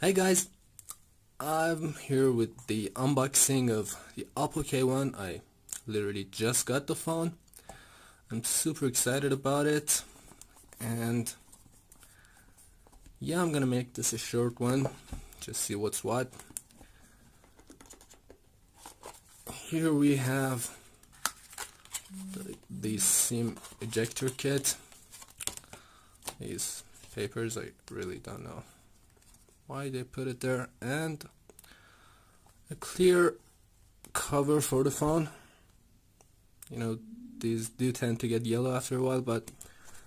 Hey guys, I'm here with the unboxing of the Oppo K1. I literally just got the phone. I'm super excited about it, and yeah, I'm gonna make this a short one, just see what's what. Here we have the SIM ejector kit. These papers, I really don't know why they put it there, and a clear cover for the phone. You know, these do tend to get yellow after a while, but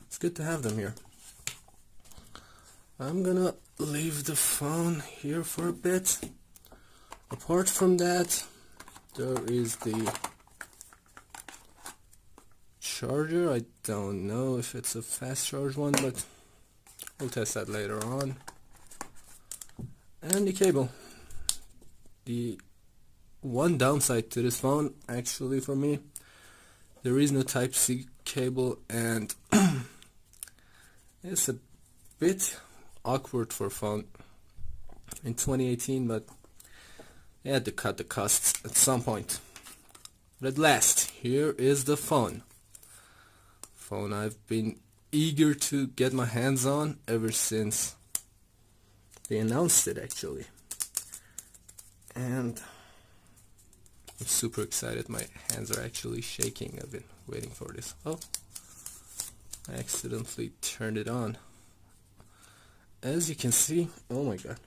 it's good to have them here. I'm gonna leave the phone here for a bit. Apart from that, there is the charger. I don't know if it's a fast charge one, but we'll test that later on. And the cable. The one downside to this phone, actually, for me, there is no Type-C cable, and it's a bit awkward for a phone in 2018, but they had to cut the costs at some point. But at last, here is the phone. Phone I've been eager to get my hands on ever since they announced it, actually. And I'm super excited. My hands are actually shaking. I've been waiting for this. Oh, I accidentally turned it on. As you can see, oh my god,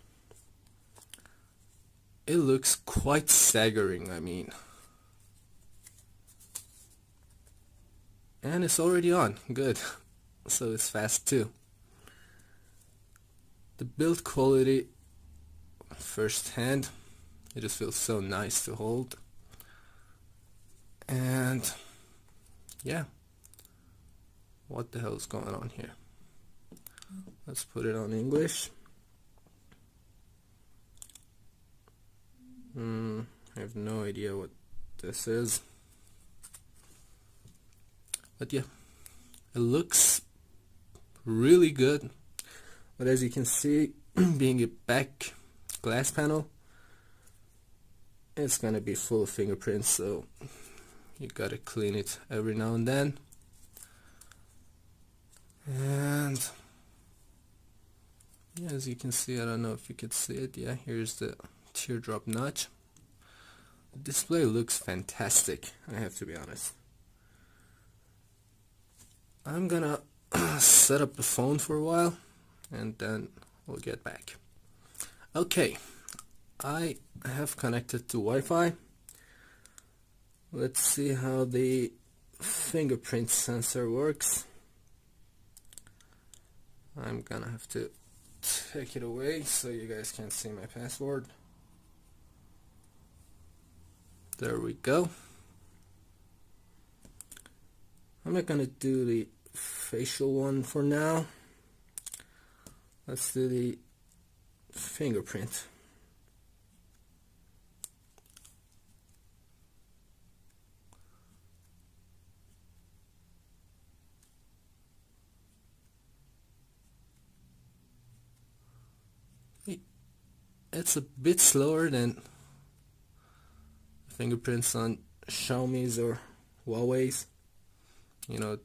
it looks quite staggering, I mean. And it's already on. Good. So it's fast too. The build quality, first hand, it just feels so nice to hold. And yeah, what the hell is going on here? Let's put it on English. I have no idea what this is, but yeah, it looks really good. But as you can see, being a back glass panel, it's gonna be full of fingerprints, so you gotta clean it every now and then. And yeah, as you can see, I don't know if you could see it. Yeah, here's the teardrop notch. The display looks fantastic, I have to be honest. I'm gonna set up the phone for a while, and then we'll get back. Okay, I have connected to Wi-Fi. Let's see how the fingerprint sensor works. I'm gonna have to take it away so you guys can see my password. There we go. I'm not gonna do the facial one for now. Let's do the fingerprint. It's a bit slower than fingerprints on Xiaomi's or Huawei's. You know,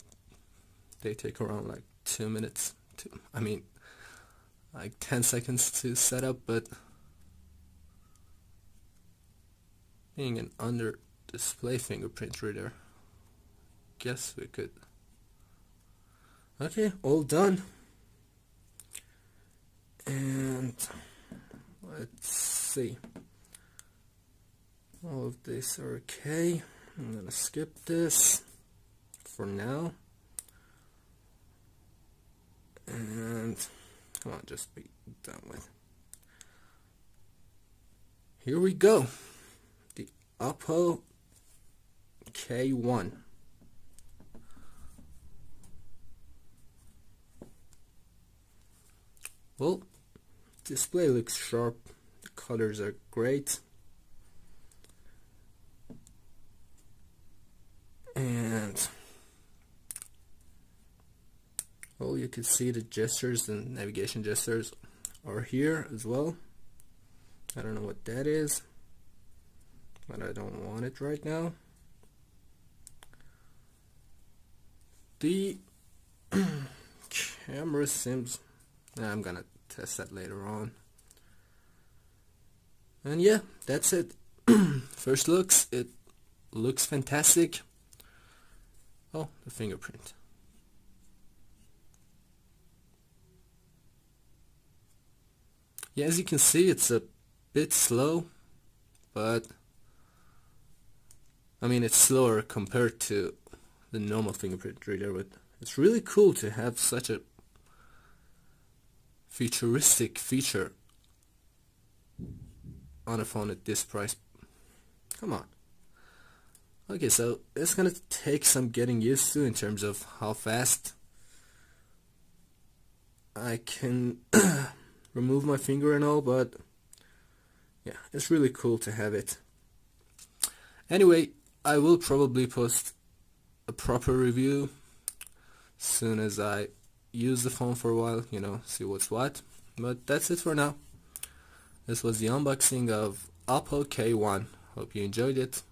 they take around like 2 minutes to, I mean, like 10 seconds to set up, but being an under display fingerprint reader, guess we could. Okay, all done. And let's see. All of these are okay. I'm gonna skip this for now. And come on, just be done with. Here we go. The Oppo K1. Well, display looks sharp. The colors are great. And well, you can see the gestures and navigation gestures are here as well. I don't know what that is, but I don't want it right now. The camera seems... I'm gonna test that later on. And yeah, that's it. First looks, it looks fantastic. Oh, the fingerprint. Yeah, as you can see, it's a bit slow, but I mean, it's slower compared to the normal fingerprint reader, but it's really cool to have such a futuristic feature on a phone at this price. Come on. Okay, so it's gonna take some getting used to in terms of how fast I can remove my finger and all, but yeah, it's really cool to have it. Anyway, I will probably post a proper review as soon as I use the phone for a while, you know, see what's what. But that's it for now. This was the unboxing of Oppo K1. Hope you enjoyed it.